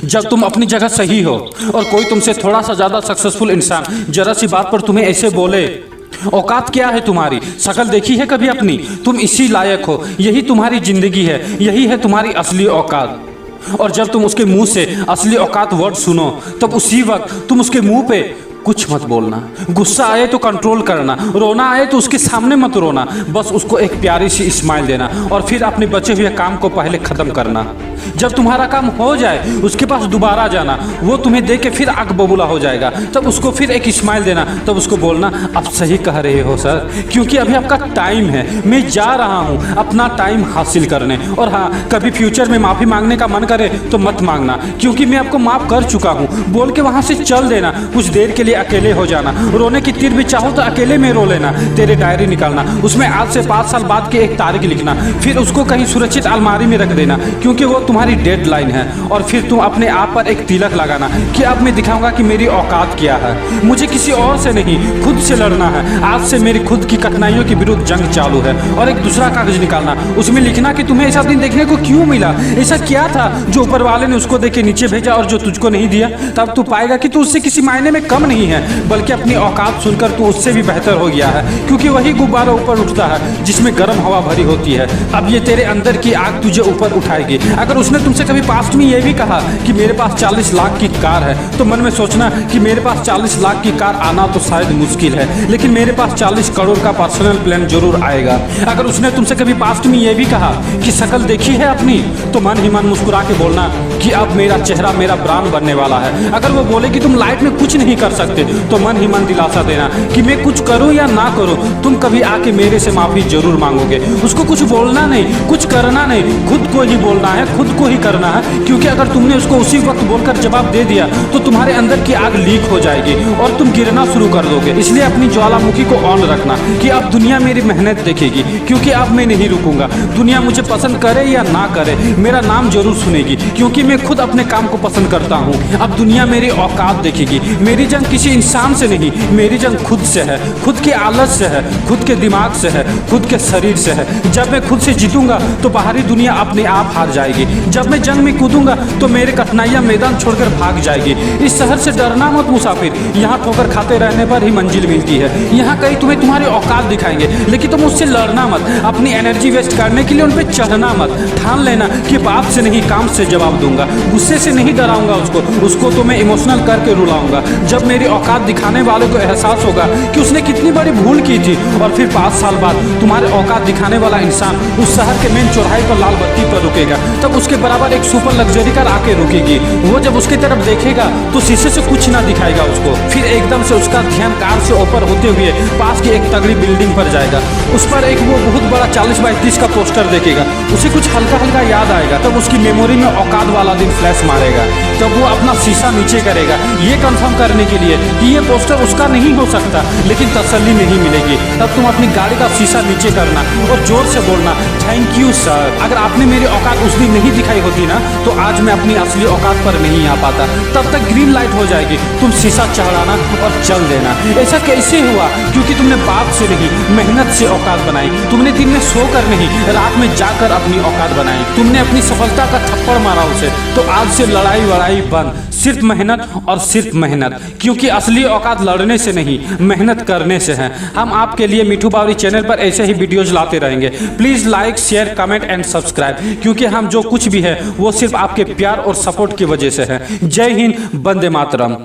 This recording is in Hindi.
जब तुम अपनी जगह सही हो और कोई तुमसे थोड़ा सा ज्यादा सक्सेसफुल इंसान जरा सी बात पर तुम्हें ऐसे बोले, औकात क्या है तुम्हारी, शक्ल देखी है कभी अपनी, तुम इसी लायक हो, यही तुम्हारी जिंदगी है, यही है तुम्हारी असली औकात। और जब तुम उसके मुंह से असली औकात वर्ड सुनो तब उसी वक्त तुम उसके मुंह पे कुछ मत बोलना, गुस्सा आए तो कंट्रोल करना, रोना आए तो उसके सामने मत रोना, बस उसको एक प्यारी सी स्माइल देना और फिर अपने बचे हुए काम को पहले खत्म करना। जब तुम्हारा काम हो जाए उसके पास दोबारा जाना, वो तुम्हें देख के फिर आग बबूला हो जाएगा, तब उसको फिर एक स्माइल देना, तब उसको बोलना आप सही कह रहे हो सर, क्योंकि अभी आपका टाइम है, मैं जा रहा हूँ अपना टाइम हासिल करने। और हाँ, कभी फ्यूचर में माफ़ी मांगने का मन करे तो मत मांगना, क्योंकि मैं आपको माफ़ कर चुका हूँ, बोल के वहाँ से चल देना, कुछ देर के लिए अकेले हो जाना, रोने की तीर भी चाहो तो अकेले में रो लेना, तेरे डायरी निकालना, उसमें आज से 5 साल बाद की एक तारीख लिखना, फिर उसको कहीं सुरक्षित अलमारी में रख देना, क्योंकि वो तुम्हारी डेडलाइन है। और फिर तुम अपने आप पर एक तिलक लगाना कि अब मैं दिखाऊंगा कि मेरी औकात क्या है, मुझे किसी और से नहीं खुद से लड़ना है, आज से मेरी खुद की कठिनाइयों के विरुद्ध जंग चालू है। और एक दूसरा कागज निकालना, उसमें लिखना कि तुम्हें ऐसा दिन देखने को क्यों मिला, ऐसा क्या था जो ऊपर वाले ने उसको देके नीचे भेजा और जो तुझको नहीं दिया। तब तू पाएगा कि तू उससे किसी मायने में कम नहीं है, बल्कि अपनी औकात सुनकर तू उससे भी बेहतर हो गया है, क्योंकि वही गुब्बारा ऊपर उठता है जिसमें गर्म हवा भरी होती है। अब ये तेरे अंदर की आग तुझे ऊपर उठाएगी। अगर उसने तुमसे कभी पास्ट में ये भी कहा कि मेरे पास 40 लाख की कार है, तो मन में सोचना कि मेरे पास 40 लाख की कार आना तो शायद मुश्किल है, लेकिन मेरे पास 40 करोड़ का पर्सनल प्लान जरूर आएगा। अगर उसने तुमसे कभी पास्ट में ये भी कहा कि शक्ल देखी है अपनी, तो मन ही मन मुस्कुरा के बोलना कि अब मेरा चेहरा मेरा ब्रांड बनने वाला है। अगर वो बोले कि तुम लाइफ में कुछ नहीं कर सकते, तो मन ही मन दिलासा देना कि मैं कुछ करूं या ना करूं, तुम कभी आके मेरे से माफी जरूर मांगोगे। उसको कुछ बोलना नहीं, कुछ करना नहीं, खुद को ही बोलना है, खुद को ही करना है, क्योंकि अगर तुमने उसको उसी वक्त बोलकर जवाब दे दिया तो तुम्हारे अंदर की आग लीक हो जाएगी और तुम गिरना शुरू कर दोगे। इसलिए अपनी ज्वालामुखी को ऑन रखना कि अब दुनिया मेरी मेहनत देखेगी, क्योंकि अब मैं नहीं रुकूंगा। दुनिया मुझे पसंद करे या ना करे, मेरा नाम जरूर सुनेगी, क्योंकि मैं खुद अपने काम को पसंद करता हूँ। अब दुनिया मेरी औकात देखेगी। मेरी जंग किसी इंसान से नहीं, मेरी जंग खुद से है, खुद के आलस से है, खुद के दिमाग से है, खुद के शरीर से है। जब मैं खुद से जीतूंगा तो बाहरी दुनिया अपने आप हार जाएगी। जब मैं जंग में कूदूंगा तो मेरे कठिनाइयां मैदान छोड़कर भाग जाएगी। इस शहर से डरना मत मुसाफिर, यहाँ ठोकर खाते रहने पर ही मंजिल मिलती है। यहाँ कहीं तुम्हें तुम्हारी औकात दिखाएंगे, लेकिन तुम उससे लड़ना मत, अपनी एनर्जी वेस्ट करने के लिए उन पर चढ़ना मत। ठान लेना कि बात से नहीं काम से जवाब दूंगा, गुस्से से नहीं डराऊंगा उसको तो मैं इमोशनल करके रुलाऊंगा। जब मेरी औकात दिखाने वाले को एहसास होगा कि उसने कितनी बड़ी भूल की थी, और फिर 5 साल बाद तुम्हारे औकात दिखाने वाला इंसान उस शहर के मेन चौराहे पर लाल बत्ती पर रुकेगा, तब उसके बराबर एक सुपर लग्जरी कार आके रुकेगी। वो जब उसकी तरफ देखेगा तो शीशे से कुछ ना दिखाएगा उसको, फिर एकदम से उसका ध्यान कार से ऊपर होते हुए पास की एक तगड़ी बिल्डिंग पर जाएगा। उस पर एक वो बहुत बड़ा 40x30 का पोस्टर देखेगा, उसे कुछ हल्का हल्का याद आएगा, तब उसकी मेमोरी में औकात वाला दिन फ्लैश मारेगा। तब वो अपना शीशा नीचे करेगा, ये कंफर्म करने के लिए कि ये पोस्टर उसका नहीं हो सकता, लेकिन तसल्ली नहीं मिलेगी। तब तुम अपनी गाड़ी का शीशा नीचे करना और जोर से बोलना थैंक यू सर। अगर आपने मेरी औकात उस दिन नहीं दिखाई होती ना, तो आज मैं अपनी असली औकात पर नहीं आ पाता। तब तक ग्रीन लाइट हो जाएगी, तुम शीशा चढ़ाना और चल देना। ऐसा कैसे हुआ? क्योंकि तुमने बात से नहीं, मेहनत से औकात बनाई। तुमने दिन में सोकर नहीं, रात में जाकर अपनी औकात बनाई। तुमने अपनी सफलता का थप्पड़ मारा उसे। तो आज से लड़ाई वड़ाई बंद, सिर्फ मेहनत और सिर्फ मेहनत, क्योंकि असली औकात लड़ने से नहीं, मेहनत करने से है। हम आपके लिए मिठू बावरी चैनल पर ऐसे ही वीडियोज लाते रहेंगे। Please like, share, comment and subscribe, क्योंकि हम जो कुछ भी है वो सिर्फ आपके प्यार और सपोर्ट की वजह से है। जय हिंद, वंदे मातरम।